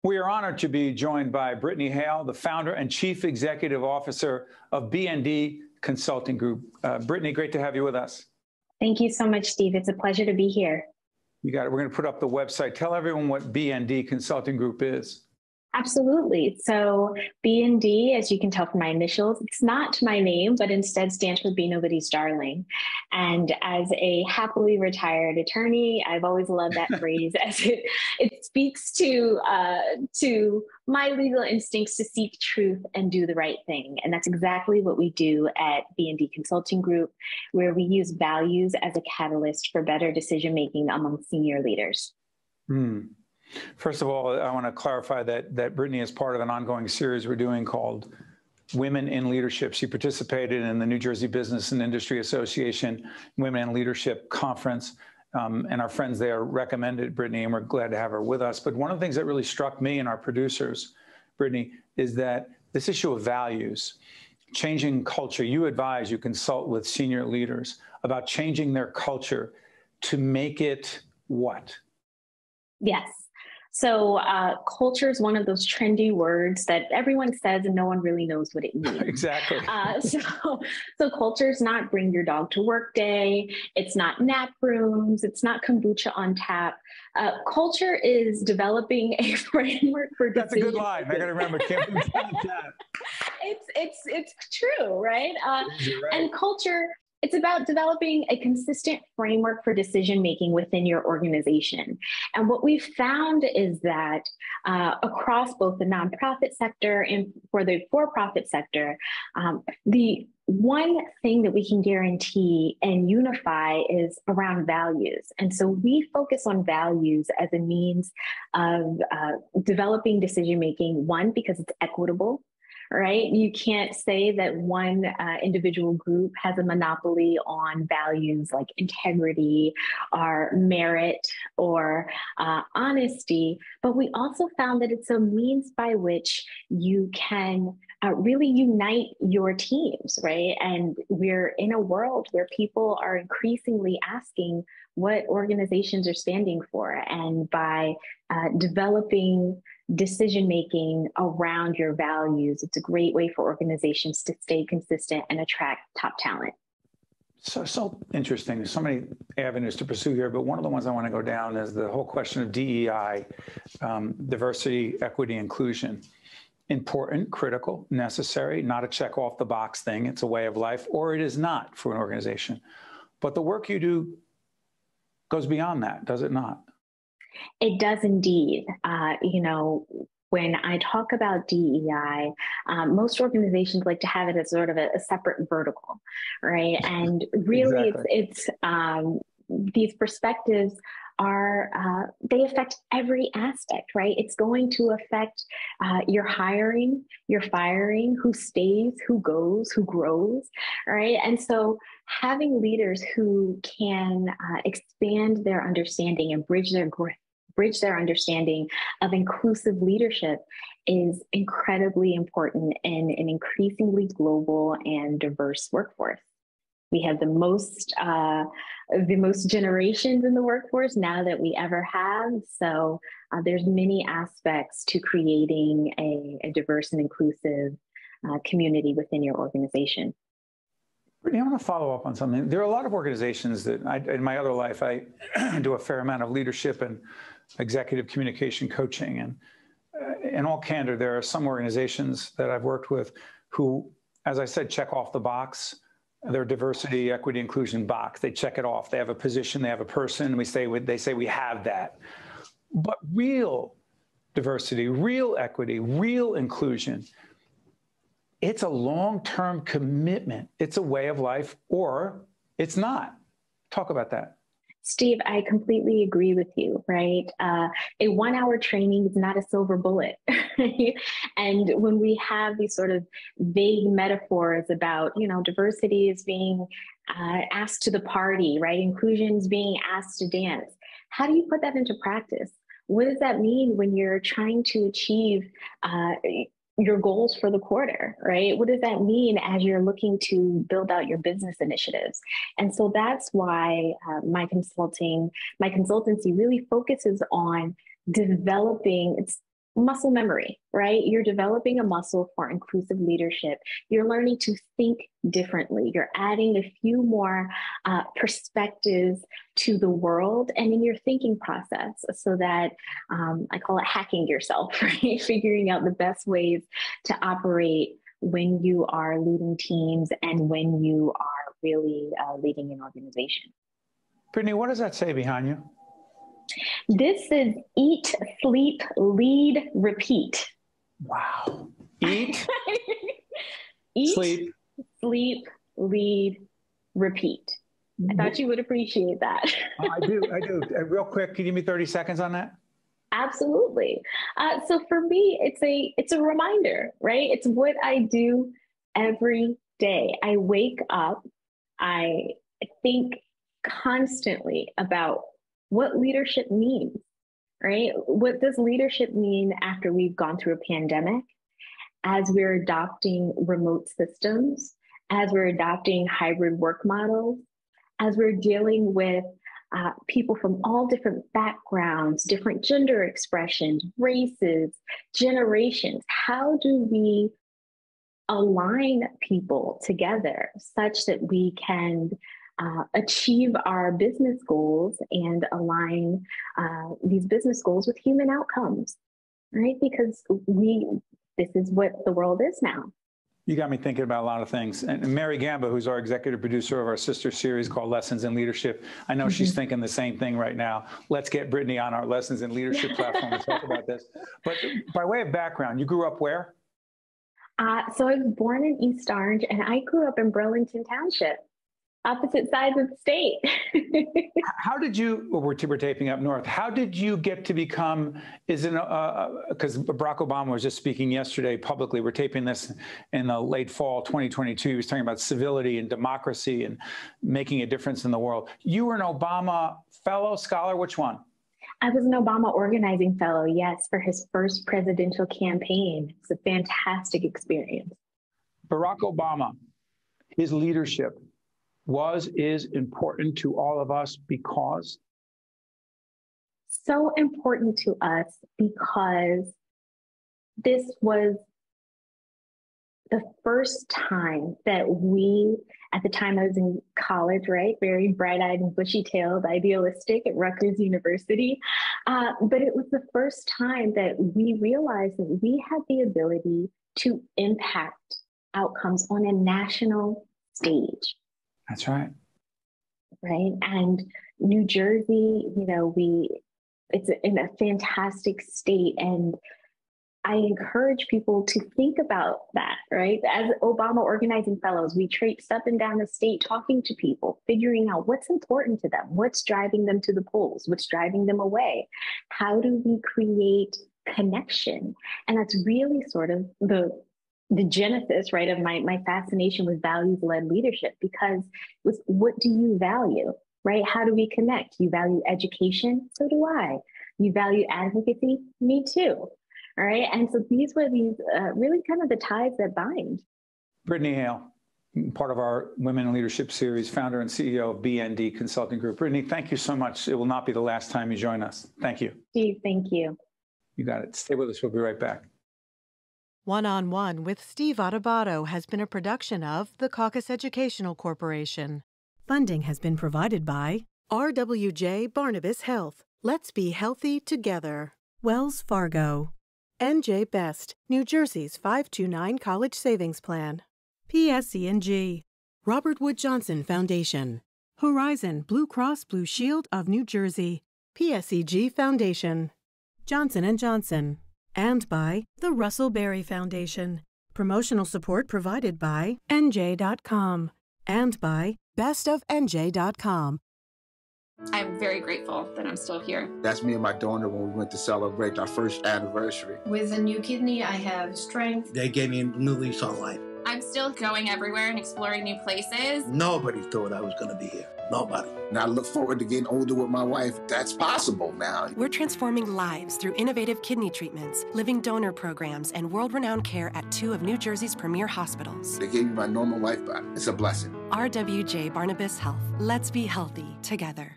We are honored to be joined by Brittany Hale, the founder and chief executive officer of B&D Consulting Group. Brittany, great to have you with us. Thank you so much, Steve. It's a pleasure to be here. You got it. We're going to put up the website. Tell everyone what B&D Consulting Group is. Absolutely. So B&D, as you can tell from my initials, it's not my name, but instead stands for Be Nobody's Darling. And as a happily retired attorney, I've always loved that phrase as it speaks to my legal instincts to seek truth and do the right thing. And that's exactly what we do at B&D Consulting Group, where we use values as a catalyst for better decision-making among senior leaders. First of all, I want to clarify that Brittany is part of an ongoing series we're doing called Women in Leadership. She participated in the New Jersey Business and Industry Association Women in Leadership Conference, and our friends there recommended Brittany, and we're glad to have her with us. But one of the things that really struck me and our producers, Brittany, is that this issue of values, changing culture. You advise, you consult with senior leaders about changing their culture to make it what? Yes. So culture is one of those trendy words that everyone says and no one really knows what it means. Exactly. So culture is not bring your dog to work day. It's not nap rooms. It's not kombucha on tap. Culture is developing a framework for decision. That's a good line. I got to remember kombucha on tap. It's true, right? You're right. And culture, it's about developing a consistent framework for decision-making within your organization. And what we've found is that across both the nonprofit sector and for the for-profit sector, the one thing that we can guarantee and unify is around values. And so we focus on values as a means of developing decision-making, one, because it's equitable. Right? You can't say that one individual group has a monopoly on values like integrity or merit or honesty, but we also found that it's a means by which you can really unite your teams, right? And we're in a world where people are increasingly asking what organizations are standing for. And by developing decision-making around your values, it's a great way for organizations to stay consistent and attract top talent. So interesting. There's so many avenues to pursue here, but one of the ones I want to go down is the whole question of DEI, diversity, equity, inclusion. Important, critical, necessary, not a check off the box thing. It's a way of life, or it is not for an organization. But the work you do goes beyond that, does it not? It does indeed. When I talk about DEI, most organizations like to have it as sort of a separate vertical, right? And really, exactly. it's these perspectives are, they affect every aspect, right? It's going to affect your hiring, your firing, who stays, who goes, who grows, right? And so having leaders who can expand their understanding and bridge their understanding of inclusive leadership is incredibly important in an increasingly global and diverse workforce. We have the most generations in the workforce now that we ever have. So there's many aspects to creating a diverse and inclusive community within your organization. Brittany, I want to follow up on something. There are a lot of organizations that in my other life, I do a fair amount of leadership and executive communication coaching. And in all candor, there are some organizations that I've worked with who, as I said, check off the box, their diversity, equity, inclusion box. They check it off. They have a position, they have a person, they say we have that. But real diversity, real equity, real inclusion, it's a long-term commitment. It's a way of life, or it's not. Talk about that. Steve, I completely agree with you, right? A 1-hour training is not a silver bullet. Right? And when we have these sort of vague metaphors about, diversity is being asked to the party, right? Inclusion is being asked to dance. How do you put that into practice? What does that mean when you're trying to achieve your goals for the quarter, right? What does that mean as you're looking to build out your business initiatives? And so that's why my consultancy really focuses on developing, muscle memory, right? You're developing a muscle for inclusive leadership. You're learning to think differently. You're adding a few more perspectives to the world and in your thinking process so that I call it hacking yourself, right? Figuring out the best ways to operate when you are leading teams and when you are really leading an organization. Brittany, what does that say behind you? This is eat, sleep, lead, repeat. Wow. Eat, Eat, sleep, lead, repeat. I thought you would appreciate that. I do. Real quick, can you give me 30 seconds on that? Absolutely. So for me, it's a reminder, right? It's what I do every day. I wake up, I think constantly about what leadership means, right? What does leadership mean after we've gone through a pandemic, as we're adopting remote systems, as we're adopting hybrid work models, as we're dealing with people from all different backgrounds, different gender expressions, races, generations? How do we align people together such that we can achieve our business goals and align these business goals with human outcomes, right? Because this is what the world is now. You got me thinking about a lot of things. And Mary Gamba, who's our executive producer of our sister series called Lessons in Leadership, I know she's thinking the same thing right now. Let's get Brittany on our Lessons in Leadership platform to talk about this. But by way of background, you grew up where? So I was born in East Orange, and I grew up in Burlington Township, opposite sides of the state. How did you, we're taping up north, how did you get to become, because Barack Obama was just speaking yesterday publicly, we're taping this in the late fall 2022, he was talking about civility and democracy and making a difference in the world. You were an Obama fellow, scholar, which one? I was an Obama organizing fellow, yes, for his first presidential campaign. It's a fantastic experience. Barack Obama, his leadership is important to all of us because? So important to us because this was the first time that we, at the time I was in college, right? Very bright-eyed and bushy-tailed, idealistic at Rutgers University. But it was the first time that we realized that we had the ability to impact outcomes on a national stage. That's right. Right. And New Jersey, it's in a fantastic state. And I encourage people to think about that, right? As Obama organizing fellows, we traipsed up and down the state talking to people, figuring out what's important to them, what's driving them to the polls, what's driving them away. How do we create connection? And that's really sort of the genesis, right, of my fascination with values-led leadership, because it was, what do you value, right? How do we connect? You value education? So do I. You value advocacy? Me too. All right. And so these were really kind of the ties that bind. Brittany Hale, part of our Women in Leadership series, founder and CEO of BND Consulting Group. Brittany, thank you so much. It will not be the last time you join us. Thank you. Steve, thank you. You got it. Stay with us. We'll be right back. One-on-One with Steve Adubato has been a production of the Caucus Educational Corporation. Funding has been provided by RWJ Barnabas Health. Let's be healthy together. Wells Fargo. NJ Best, New Jersey's 529 College Savings Plan. PSE&G. Robert Wood Johnson Foundation. Horizon Blue Cross Blue Shield of New Jersey. PSEG Foundation. Johnson & Johnson. And by the Russell Berry Foundation. Promotional support provided by NJ.com. And by bestofNJ.com. I'm very grateful that I'm still here. That's me and my donor when we went to celebrate our first anniversary. With a new kidney, I have strength. They gave me a new lease on life. I'm still going everywhere and exploring new places. Nobody thought I was going to be here. Nobody. And I look forward to getting older with my wife. That's possible now. We're transforming lives through innovative kidney treatments, living donor programs, and world-renowned care at 2 of New Jersey's premier hospitals. They gave me my normal life back. It's a blessing. RWJ Barnabas Health. Let's be healthy together.